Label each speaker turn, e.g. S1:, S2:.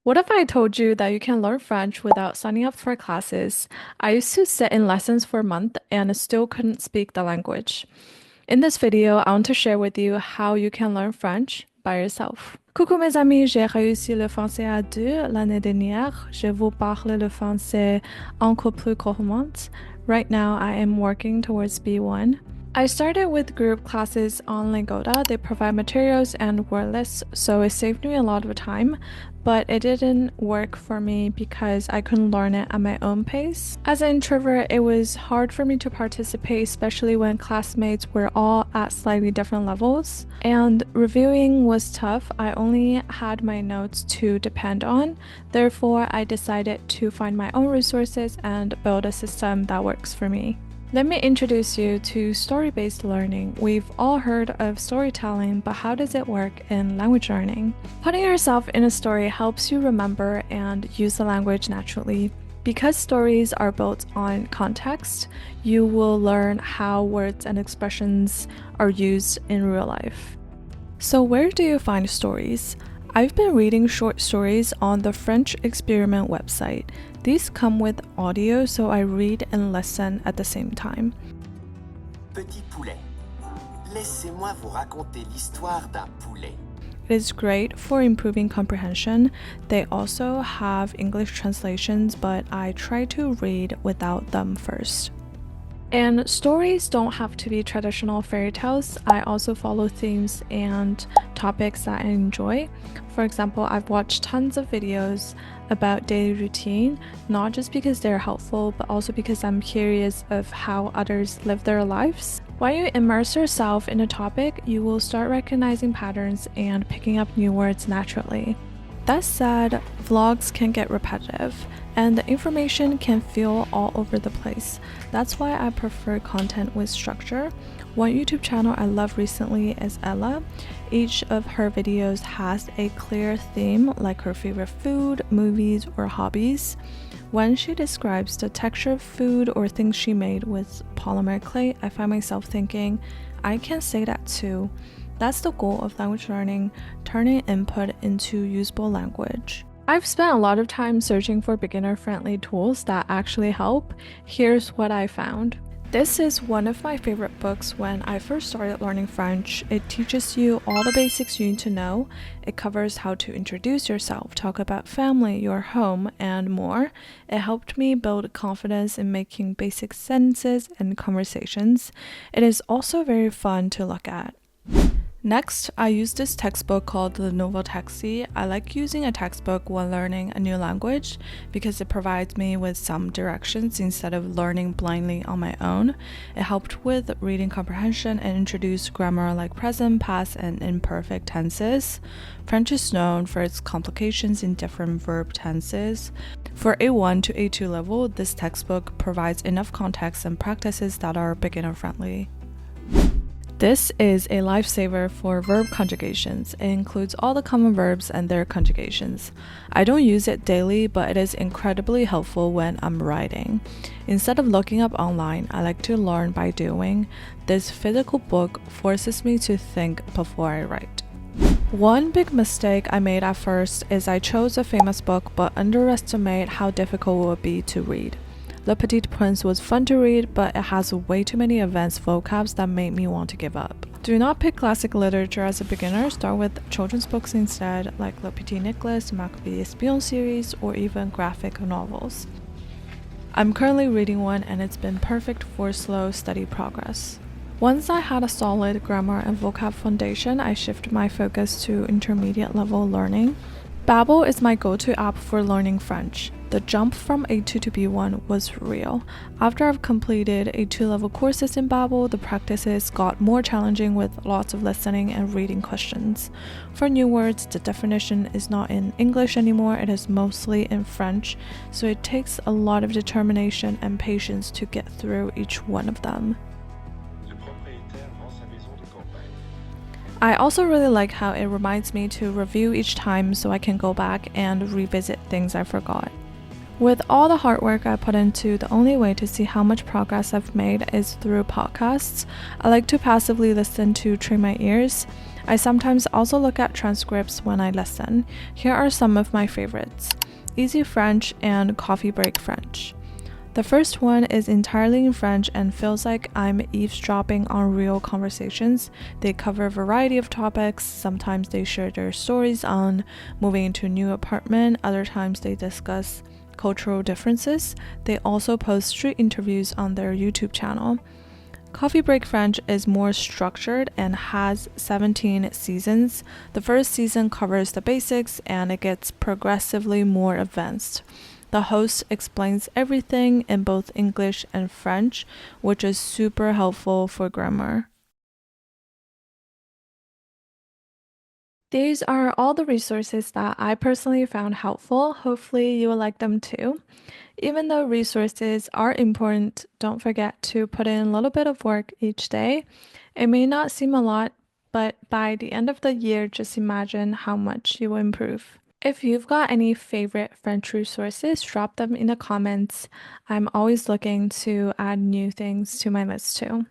S1: What if I told you that you can learn French without signing up for classes? I used to sit in lessons for a month and still couldn't speak the language. In this video, I want to share with you how you can learn French by yourself. Coucou mes amis, j'ai réussi le français à 2 l'année dernière. Je vous parle le français encore plus couramment. Right now, I am working towards B1. I started with group classes on Lingoda. They provide materials and word lists, so it saved me a lot of time, but it didn't work for me because I couldn't learn it at my own pace. As an introvert, it was hard for me to participate, especially when classmates were all at slightly different levels. And reviewing was tough. I only had my notes to depend on. Therefore, I decided to find my own resources and build a system that works for me. Let me introduce you to story-based learning. We've all heard of storytelling, but how does it work in language learning? Putting yourself in a story helps you remember and use the language naturally. Because stories are built on context, you will learn how words and expressions are used in real life. So where do you find stories? I've been reading short stories on the French Experiment website. These come with audio, so I read and listen at the same time.
S2: Petit poulet, laissez-moi vous raconter l'histoire d'un poulet.
S1: It is great for improving comprehension. They also have English translations, but I try to read without them first. And stories don't have to be traditional fairy tales. I also follow themes and topics that I enjoy. For example, I've watched tons of videos about daily routine, not just because they're helpful, but also because I'm curious of how others live their lives. When you immerse yourself in a topic, you will start recognizing patterns and picking up new words naturally. That said, vlogs can get repetitive, and the information can feel all over the place. That's why I prefer content with structure. One YouTube channel I love recently is Ella. Each of her videos has a clear theme, like her favorite food, movies, or hobbies. When she describes the texture of food or things she made with polymer clay, I find myself thinking, I can say that too. That's the goal of language learning, turning input into usable language. I've spent a lot of time searching for beginner-friendly tools that actually help. Here's what I found. This is one of my favorite books when I first started learning French. It teaches you all the basics you need to know. It covers how to introduce yourself, talk about family, your home, and more. It helped me build confidence in making basic sentences and conversations. It is also very fun to look at. Next, I use this textbook called the Nouveau Taxi. I like using a textbook when learning a new language because it provides me with some directions instead of learning blindly on my own. It helped with reading comprehension and introduced grammar like present, past, and imperfect tenses. French is known for its complications in different verb tenses. For A1 to A2 level, this textbook provides enough context and practices that are beginner-friendly. This is a lifesaver for verb conjugations. It includes all the common verbs and their conjugations. I don't use it daily, but it is incredibly helpful when I'm writing. Instead of looking up online, I like to learn by doing. This physical book forces me to think before I write. One big mistake I made at first is I chose a famous book but underestimated how difficult it would be to read. Le Petit Prince was fun to read, but it has way too many advanced vocabs that made me want to give up. Do not pick classic literature as a beginner. Start with children's books instead, like Le Petit Nicolas, Maccabée Espion series, or even graphic novels. I'm currently reading one and it's been perfect for slow, steady progress. Once I had a solid grammar and vocab foundation, I shifted my focus to intermediate level learning. Babbel is my go-to app for learning French. The jump from A2 to B1 was real. After I've completed A2 level courses in Babbel, the practices got more challenging with lots of listening and reading questions. For new words, the definition is not in English anymore, it is mostly in French, so it takes a lot of determination and patience to get through each one of them. I also really like how it reminds me to review each time so I can go back and revisit things I forgot. With all the hard work I put into, the only way to see how much progress I've made is through podcasts. I like to passively listen to train my ears. I sometimes also look at transcripts when I listen. Here are some of my favorites: Easy French and Coffee Break French. The first one is entirely in French and feels like I'm eavesdropping on real conversations. They cover a variety of topics. Sometimes they share their stories on moving into a new apartment, other times they discuss cultural differences. They also post street interviews on their YouTube channel. Coffee Break French is more structured and has 17 seasons. The first season covers the basics and it gets progressively more advanced. The host explains everything in both English and French, which is super helpful for grammar. These are all the resources that I personally found helpful. Hopefully, you will like them too. Even though resources are important, don't forget to put in a little bit of work each day. It may not seem a lot, but by the end of the year, just imagine how much you will improve. If you've got any favorite French resources, drop them in the comments. I'm always looking to add new things to my list too.